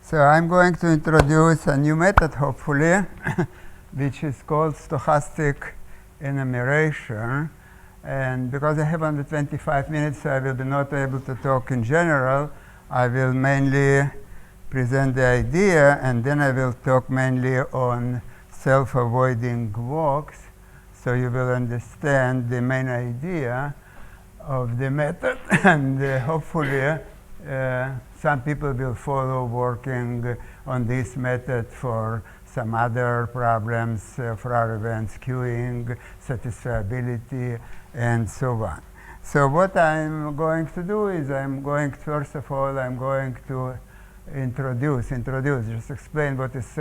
So I'm going to introduce a new method, hopefully, which is called stochastic enumeration. And because I have only 25 minutes, I will be not able to talk in general. I will mainly present the idea, and then I will talk mainly on self-avoiding walks, so you will understand the main idea of the method. And hopefully, some people will follow working on this method for some other problems for our events, queuing, satisfiability, and so on. So what I'm going to do is first of all, I'm going to introduce, just explain what is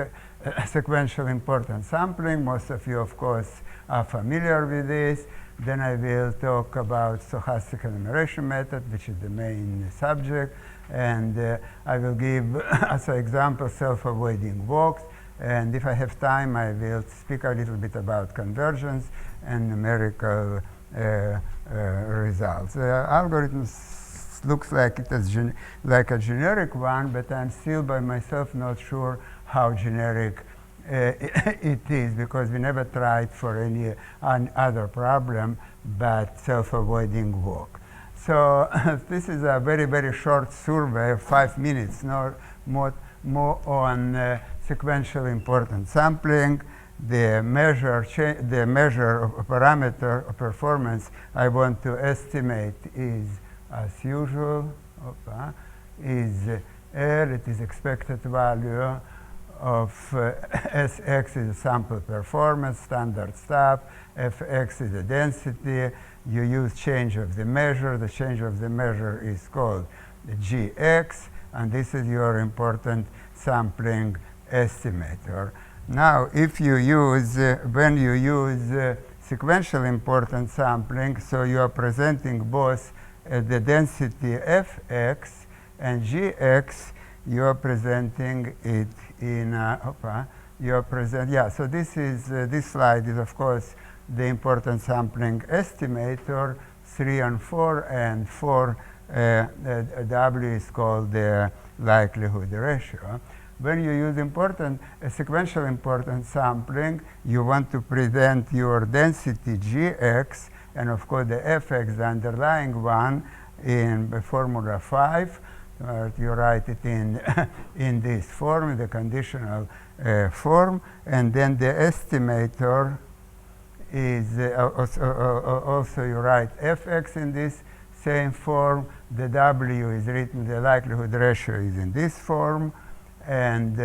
sequential importance sampling. Most of you, of course, are familiar with this. Then I will talk about stochastic enumeration method, which is the main subject. And I will give as an example self-avoiding walks. And if I have time, I will speak a little bit about convergence and numerical results. Algorithm looks like it is like a generic one, but I'm still by myself not sure how generic it is, because we never tried for any other problem but self-avoiding walk. So this is a very, very short survey of 5 minutes, more on sequential importance sampling. The measure of parameter of performance I want to estimate is, as usual, is L. It is expected value of Sx is sample performance, standard stuff. Fx is the density. You use change of the measure. The change of the measure is called Gx, and this is your important sampling estimator. Now, if you use, when you use sequential importance sampling, so you are presenting both the density Fx and Gx, you are presenting it in, so this is, this slide is, of course, the importance sampling estimator, 3 and 4, and 4 W is called the likelihood ratio. When you use sequential importance sampling, you want to present your density Gx, and of course the Fx, the underlying one, in formula 5. You write it in this form, the conditional form, and then the estimator is also you write Fx in this same form. The W is written, the likelihood ratio is in this form. And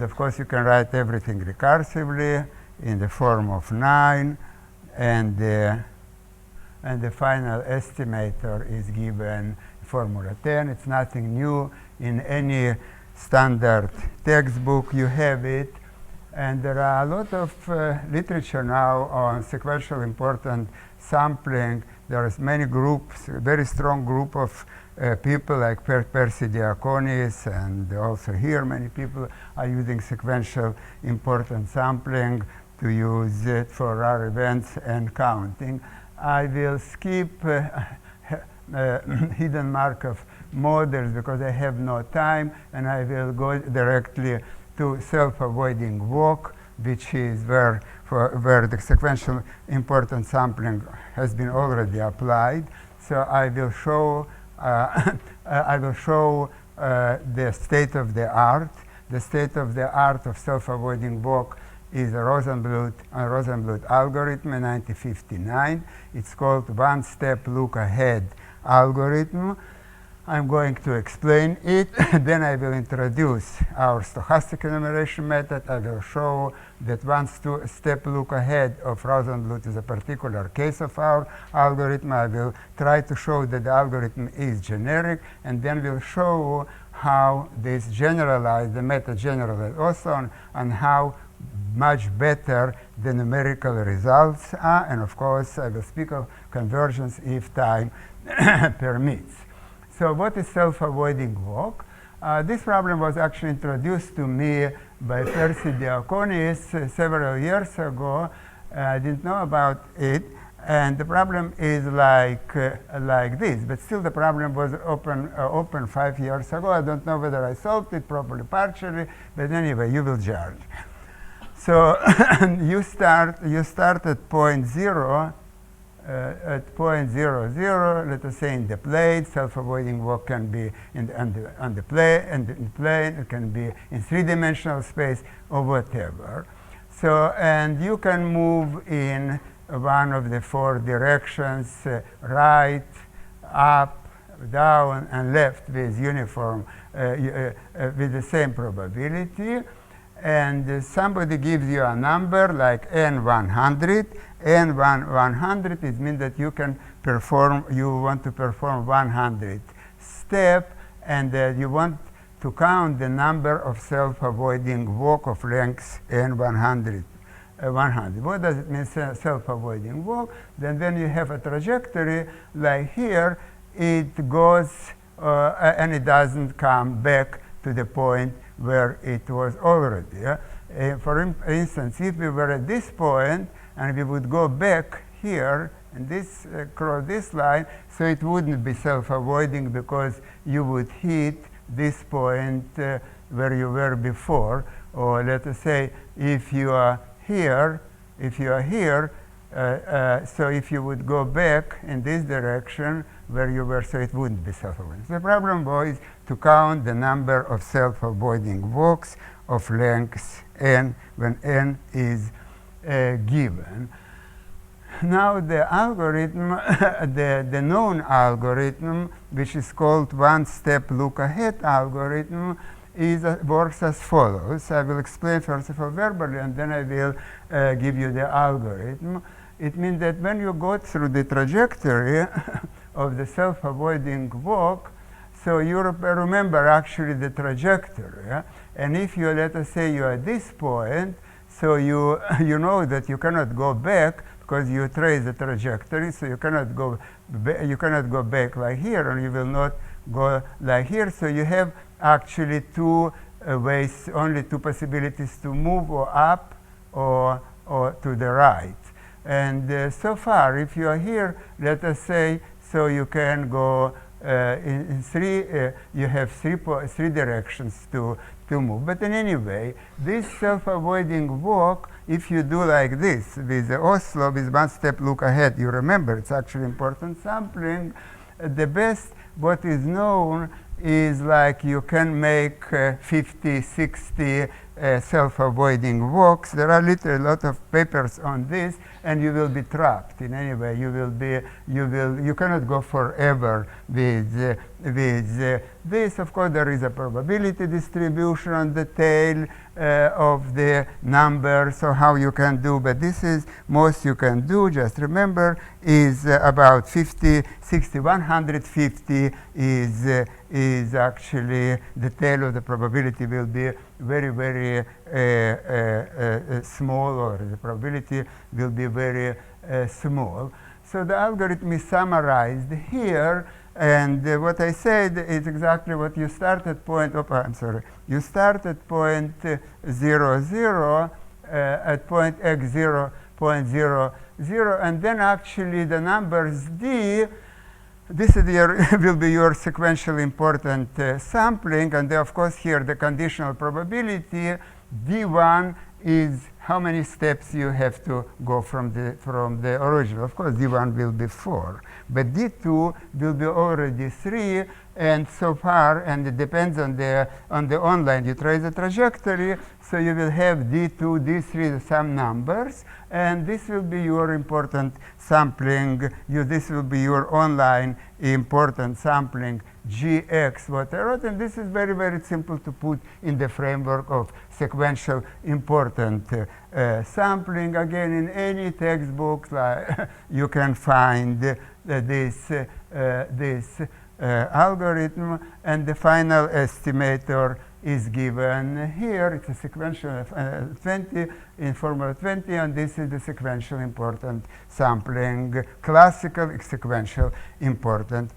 of course, you can write everything recursively in the form of 9, and the final estimator is given formula 10. It's nothing new in any standard textbook. You have it, and there are a lot of literature now on sequential important sampling. There is many groups, a very strong group of people like Percy Diaconis, and also here many people are using sequential important sampling to use it for our events and counting. I will skip hidden Markov models because I have no time, and I will go directly to self-avoiding walk, which is where the sequential importance sampling has been already applied. So I will show the state of the art. The state of the art of self-avoiding walk is a Rosenbluth algorithm in 1959. It's called one-step look-ahead algorithm. I'm going to explain it. Then I will introduce our stochastic enumeration method. I will show that one-step look-ahead of Rosenbluth is a particular case of our algorithm. I will try to show that the algorithm is generic, and then we'll show how this the method generalized also, and how much better the numerical results are. And of course, I will speak of convergence if time permits. So what is self-avoiding walk? This problem was actually introduced to me by Percy Diaconis several years ago. I didn't know about it And the problem is like this, but still the problem was open 5 years ago. I don't know whether I solved it properly, partially, but anyway, you will judge. So you start at point 0, at point 0, 0, let us say in the plane. Self-avoiding walk can be on the plane, it can be in three-dimensional space or whatever. So, and you can move in one of the four directions, right, up, down, and left with uniform, with the same probability. And somebody gives you a number like n100. n100, it means that you want to perform 100 step, and you want to count the number of self-avoiding walk of length n100. 100. What does it mean, self-avoiding walk? Then when you have a trajectory like here, it goes and it doesn't come back to the point where it was already. For instance, if we were at this point and we would go back here and this cross this line, so it wouldn't be self-avoiding because you would hit this point where you were before. Or let us say if you are here, so if you would go back in this direction where you were, so it wouldn't be self-avoiding. The problem was to count the number of self-avoiding walks of length n when n is given. Now the algorithm, the known algorithm, which is called one-step look-ahead algorithm, works as follows. I will explain first of all verbally, and then I will give you the algorithm. It means that when you go through the trajectory of the self-avoiding walk, so you remember actually the trajectory. And if you, let us say you are at this point, so you know that you cannot go back because you trace the trajectory, so you cannot go back like here, and you will not go like here. So you have actually two ways, only two possibilities to move, or up or to the right. And so far, if you are here, let us say, so you can go in three, you have three directions to move. But in any way, this self-avoiding walk, if you do like this with the Oslo, with one step look ahead, you remember it's actually important sampling. The best, what is known is like you can make 50, 60 self-avoiding walks. There are a lot of papers on this, and you will be trapped in any way. You cannot go forever with this. Of course, there is a probability distribution on the tail of the number, so how you can do, but this is most you can do. Just remember, is about 50, 60, 150 is actually the tail of the probability will be very, very small, or the probability will be very small. So the algorithm is summarized here, and what I said is exactly what you start at point, you start at point 0, 0, at point x 0, point 0, 0, and then actually the numbers d, this is will be your sequential important sampling, and of course here the conditional probability d1 is how many steps you have to go from the original. Of course, d1 will be 4, but d2 will be already 3, and so far, and it depends on the online. You trace the trajectory, so you will have d2, d3, some numbers, and this will be your important sampling. This will be your online important sampling gx whatever, and this is very, very simple to put in the framework of sequential important sampling. Again, in any textbook, you can find this algorithm, and the final estimator is given here. It's a sequential 20 in formula 20, and this is the sequential important sampling, classical sequential important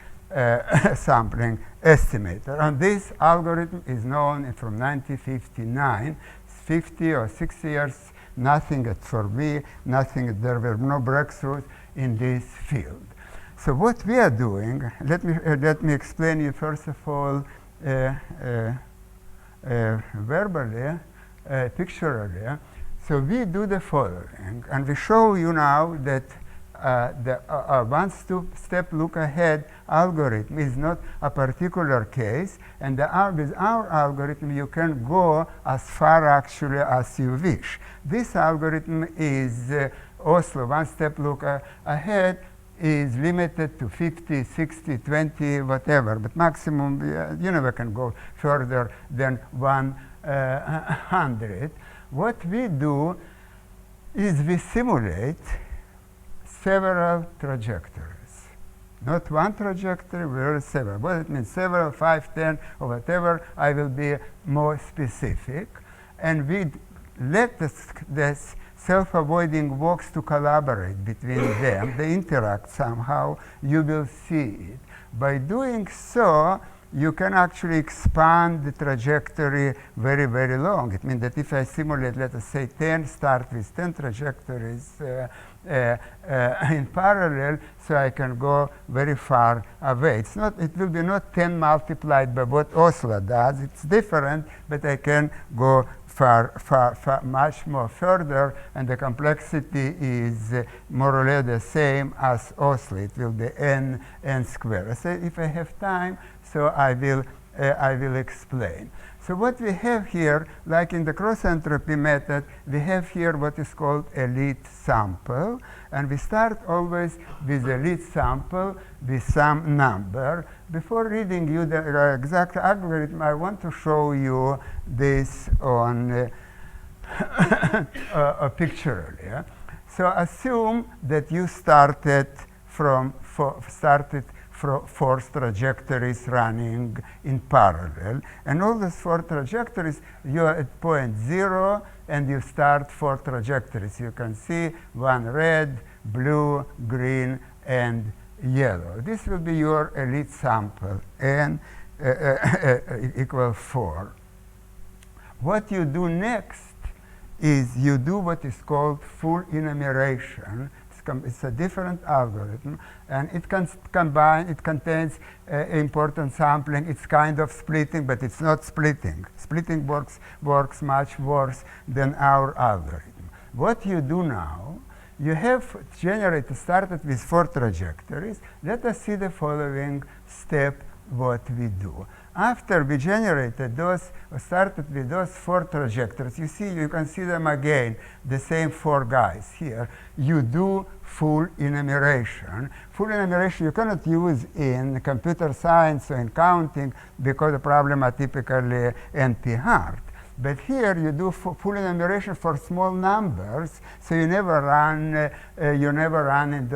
sampling estimator. And this algorithm is known from 1959, 50 or 60 years nothing for B, nothing, there were no breakthroughs in this field. So what we are doing, let me explain you first of all verbally, pictorially. So we do the following, and we show you now that the one-step look-ahead algorithm is not a particular case, and with our algorithm you can go as far actually as you wish. This algorithm is Oslo one-step look-ahead is limited to 50, 60, 20, whatever, but maximum you never can go further than 100. What we do is we simulate several trajectories. Not one trajectory, we're several. What it means, several, 5, 10, or whatever, I will be more specific. And we let this self-avoiding walks to collaborate between them. They interact somehow. You will see it. By doing so, you can actually expand the trajectory very, very long. It means that if I simulate, let us say, start with 10 trajectories in parallel, so I can go very far away. It will be not 10 multiplied by what Oslo does. It's different, but I can go far, much more further, and the complexity is more or less the same as Oslo. It will be n squared. So if I have time, so I will explain. So what we have here, like in the cross-entropy method, we have here what is called a lead sample, and we start always with a lead sample with some number. Before reading you the exact algorithm, I want to show you this on a pictorially. Yeah? So assume that you started from four trajectories running in parallel, and all those 4 trajectories, you are at point 0, and you start 4 trajectories. You can see 1 red, blue, green, and yellow. This will be your elite sample, n equals 4. What you do next is you do what is called full enumeration. It's a different algorithm, and it can combine, it contains important sampling. It's kind of splitting, but it's not splitting. Splitting works much worse than our algorithm. What you do now, you have started with 4 trajectories. Let us see the following step, what we do. After we generated started with those 4 trajectories, you can see them again, the same 4 guys here. You do full enumeration. Full enumeration you cannot use in computer science or in counting because the problem are typically NP-hard. But here you do full enumeration for small numbers, so you never run in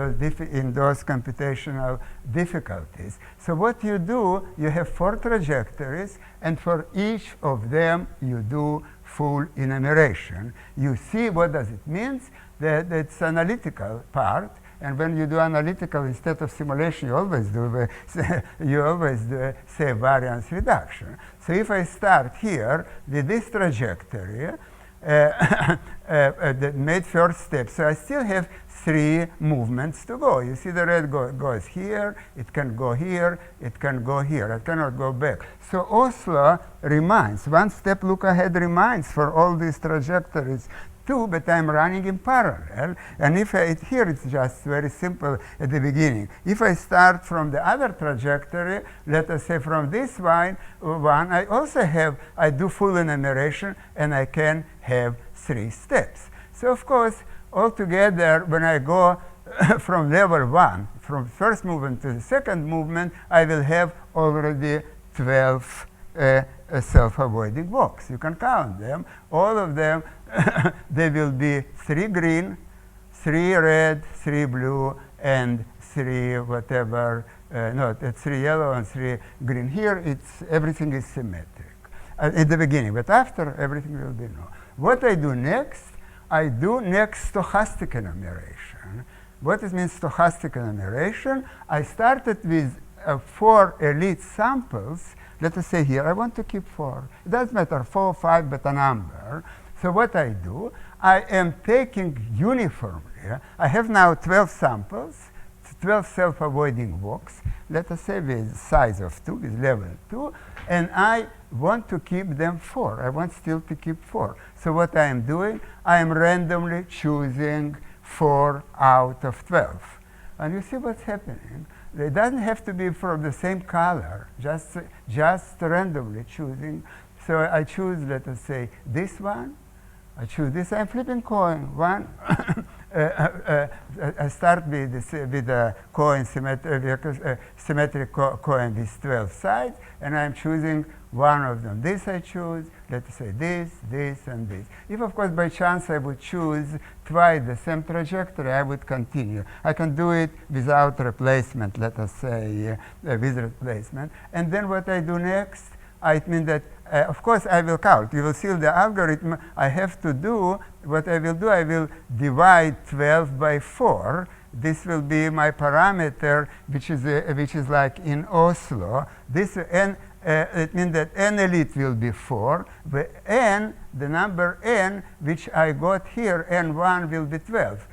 those computational difficulties. So what you do, you have 4 trajectories, and for each of them you do full enumeration. You see what does it mean? That it's analytical part. And when you do analytical instead of simulation, you always do say variance reduction. So if I start here with this trajectory, that made first step, so I still have 3 movements to go. You see the red goes here, it can go here, it can go here. I cannot go back. So Oslo reminds, one step look ahead reminds for all these trajectories 2, but I'm running in parallel. And here it's just very simple at the beginning. If I start from the other trajectory, let us say from this one, I do full enumeration, and I can have 3 steps. So of course, altogether, when I go from level 1, from first movement to the second movement, I will have already 12 self-avoiding walks. You can count them. All of them, they will be 3 green, 3 red, 3 blue, and 3 whatever, 3 yellow and 3 green. Here, everything is symmetric at the beginning, but after, everything will be no. What I do next, I do next stochastic enumeration. What it means stochastic enumeration? I started with 4 elite samples. Let us say here, I want to keep 4. It doesn't matter, 4 or 5, but a number. So what I do, I am taking uniformly. I have now 12 samples, 12 self-avoiding walks, let us say with size of 2, with level 2, and I want to keep them 4. I want still to keep 4. So what I am doing, I am randomly choosing 4 out of 12. And you see what's happening. It doesn't have to be from the same color, just randomly choosing. So I choose, let us say, this one. I choose this. I'm flipping coin. One. I start with a coin symmetric coin with 12 sides, and I'm choosing one of them. This I choose. Let's say this, and this. If, of course, by chance I would choose twice the same trajectory, I would continue. I can do it without replacement, let us say, with replacement. And then what I do next, I mean that, of course, I will count. You will see the algorithm I have to do. What I will do, I will divide 12 by 4. This will be my parameter, which is like in Oslo. This n, it means that n elite will be 4. The n, the number n, which I got here, n1 will be 12.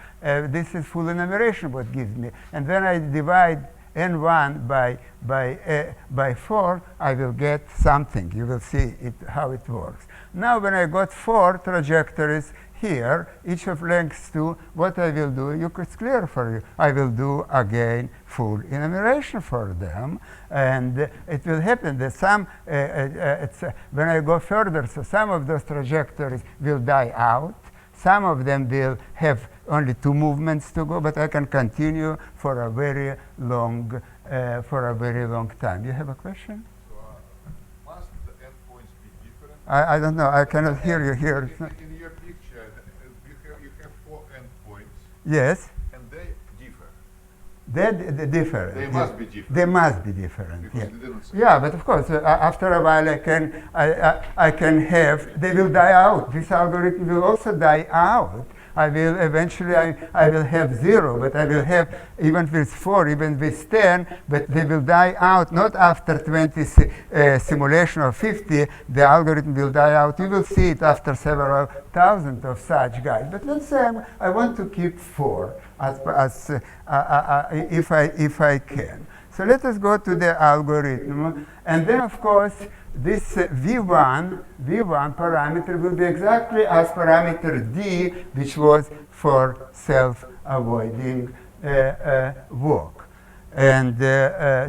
This is full enumeration what gives me. And when I divide n1 by 4, I will get something. You will see how it works. Now when I got 4 trajectories here, each of length 2, what I will do, it's clear for you. I will do again full enumeration for them, and it will happen that some, when I go further, so some of those trajectories will die out. Some of them will have only 2 movements to go, but I can continue for a very long time. You have a question? So must the endpoints be different? I don't know. I cannot hear you here. In your picture, you have 4 endpoints. Yes. And they differ. They're different. They must be different. They must be different. Because Yeah. they didn't say Yeah, but of course, after a while, I can have. They will die out. This algorithm will also die out. I will eventually. I will have 0, but I will have even with 4, even with 10. But they will die out not after 20 simulation or 50. The algorithm will die out. You will see it after several thousand of such guys. But let's say I want to keep 4 if I can. So let us go to the algorithm, and then of course this v1 parameter will be exactly as parameter d, which was for self-avoiding walk. And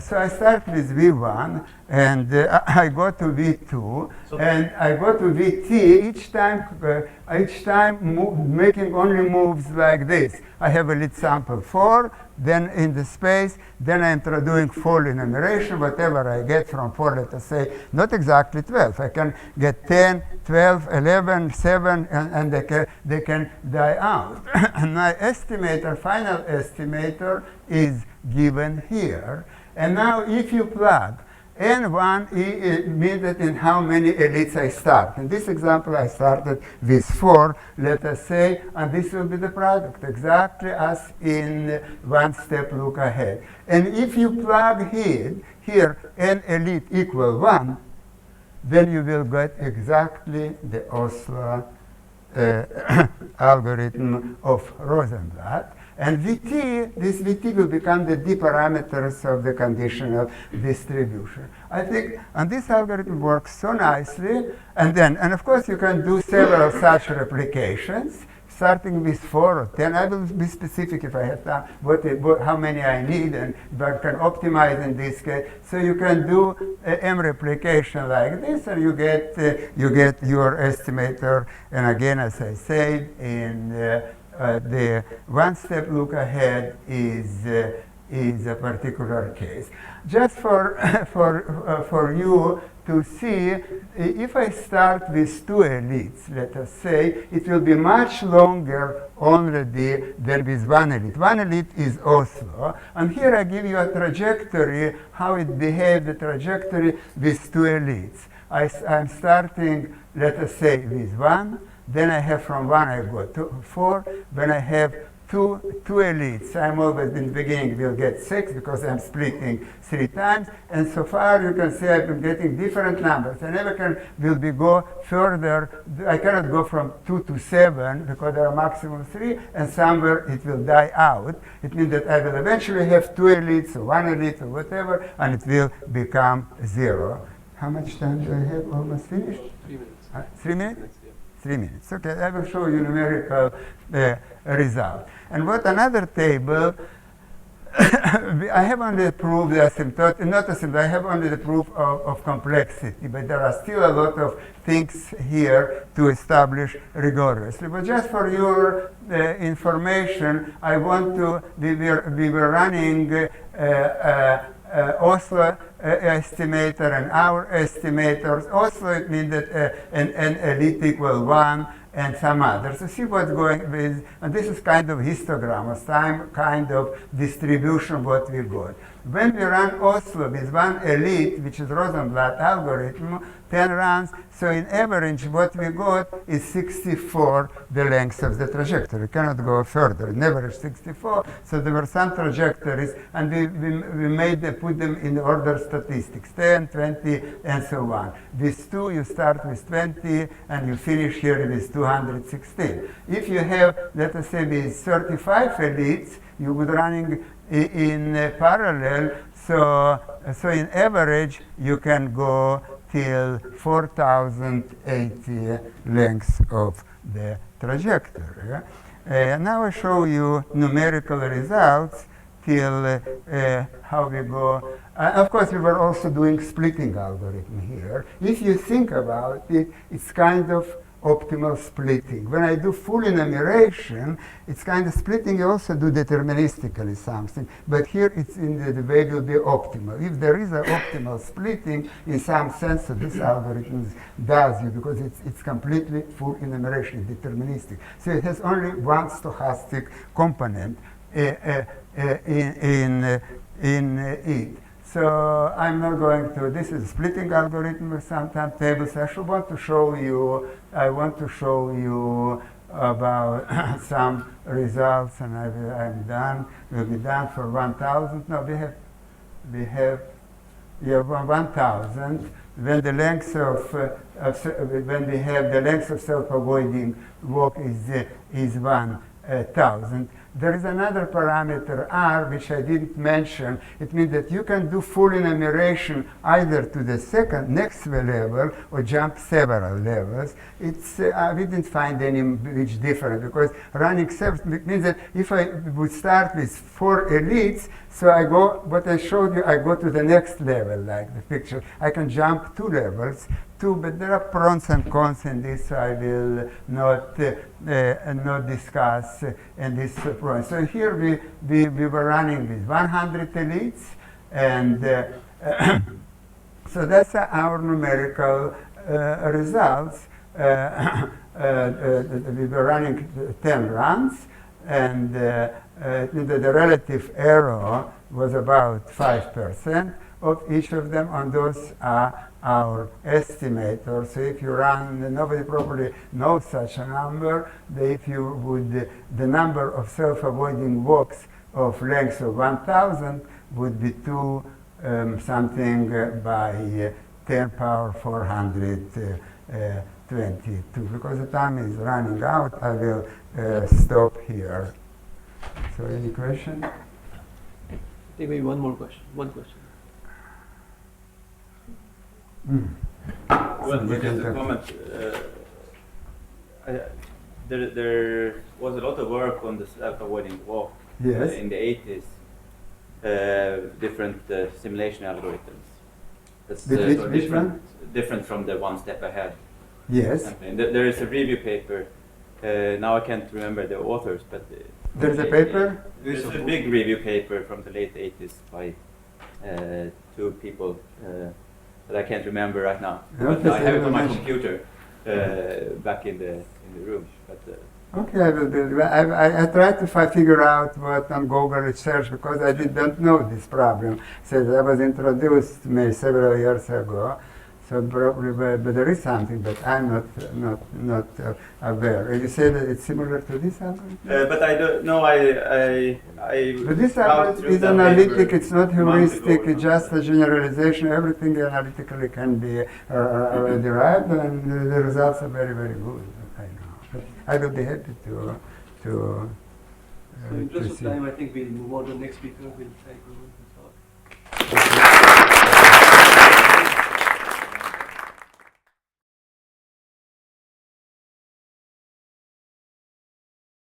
so I start with v1, and I go to v2, and I go to vt each time making only moves like this. I have a lead sample 4, then in the space, then I'm doing full enumeration, whatever I get from 4, let us say, not exactly 12. I can get 10, 12, 11, 7, and they can die out. And my estimator, final estimator, is given here. And now if you plug n1, it means that in how many elites I start. In this example, I started with 4, let us say, and this will be the product, exactly as in one step look ahead. And if you plug here n elite equal 1, then you will get exactly the Oslo algorithm of Rosenblatt. And Vt, this Vt will become the d parameters of the conditional distribution. I think, and this algorithm works so nicely. And of course, you can do several such replications, starting with 4 or 10. I will be specific if I have time, how many I need, and but can optimize in this case. So you can do M replication like this, and you get your estimator. And again, as I said, in the one-step look ahead is a particular case. Just for you to see, if I start with 2 elites, let us say, it will be much longer already than with 1 elite. 1 elite is Oslo, and here I give you a trajectory, how it behaved, the trajectory with 2 elites. I'm starting, let us say, with 1. Then I have from 1 I go to 4. Then I have two elites. I'm always in the beginning will get 6 because I'm splitting 3 times. And so far you can see I've been getting different numbers. I never go further. I cannot go from 2 to 7 because there are maximum 3, and somewhere it will die out. It means that I will eventually have 2 elites or 1 elite or whatever, and it will become 0. How much time do I have? Almost finished? 3 minutes. 3 minutes? Yeah. 3 minutes. Okay, I will show you numerical result. And what another table, I have only proved the asymptotic, not asymptotic, I have only the proof of complexity, but there are still a lot of things here to establish rigorously. But just for your information, I want to, we were running Oslo estimator and our estimators. Also, it means that an elite equal 1 and some others. So see what's going with, and this is kind of histogram, or some kind of distribution what we got. When we run Oslo with 1 elite, which is Rosenblatt algorithm, 10 runs, so in average what we got is 64 the length of the trajectory. We cannot go further. In average 64, so there were some trajectories, and we put them in order statistics, 10, 20, and so on. With 2, you start with 20, and you finish here with 216. If you have, let us say, with 35 elites, you would running in parallel, so in average you can go till 4080 lengths of the trajectory. Now I show you numerical results till how we go. Of course, we were also doing splitting algorithm here. If you think about it, it's kind of optimal splitting. When I do full enumeration, it's kind of splitting. You also do deterministically something, but here it's in the way will be optimal. If there is an optimal splitting, in some sense, so this algorithm does you because it's completely full enumeration, deterministic. So it has only one stochastic component in it. So I'm not going to, this is a splitting algorithm with some timetables. I want to show you about some results, and I'm done. We'll be done for 1,000. No, we have 1,000. When the length when we have the length of self-avoiding walk is 1,000. There is another parameter R which I didn't mention. It means that you can do full enumeration either to the next level or jump several levels. It's we didn't find any which different because running several means that if I would start with 4 elites, so I go what I showed you, I go to the next level like the picture. I can jump 2 levels. But there are pros and cons in this. I will not discuss in this point. So here we were running with 100 elites, and so that's our numerical results. We were running 10 runs, and the relative error was about 5% of each of them, and those are our estimator. So if you run, nobody probably knows such a number. If you would, the number of self-avoiding walks of length of 1,000 would be 2 something by 10 power 422. Because the time is running out, I will stop here. So any question? Take maybe one more question. One question. Well, just a comment. There was a lot of work on the self-avoiding walk in the 80s. Different simulation algorithms. That's which one? Different from the one step ahead. Yes. There is a review paper. Now I can't remember the authors, but there's a paper. There's a big review paper from the late 80s by 2 people. But I can't remember right now. But I have it on my computer back in the room. But, okay, I will do. I tried to figure out what on Google research because I didn't know this problem. So that was introduced to me several years ago. So So probably, but there is something that I'm not aware. You say that it's similar to this algorithm? But I don't know. I But this browsed algorithm through is them analytic, it's not months ago heuristic, or it's just a generalization. Everything analytically can be derived, and the results are very, very good. I know. But I will be happy to So in interest to of see. time, I think we'll move on to the next speaker. We'll try to talk.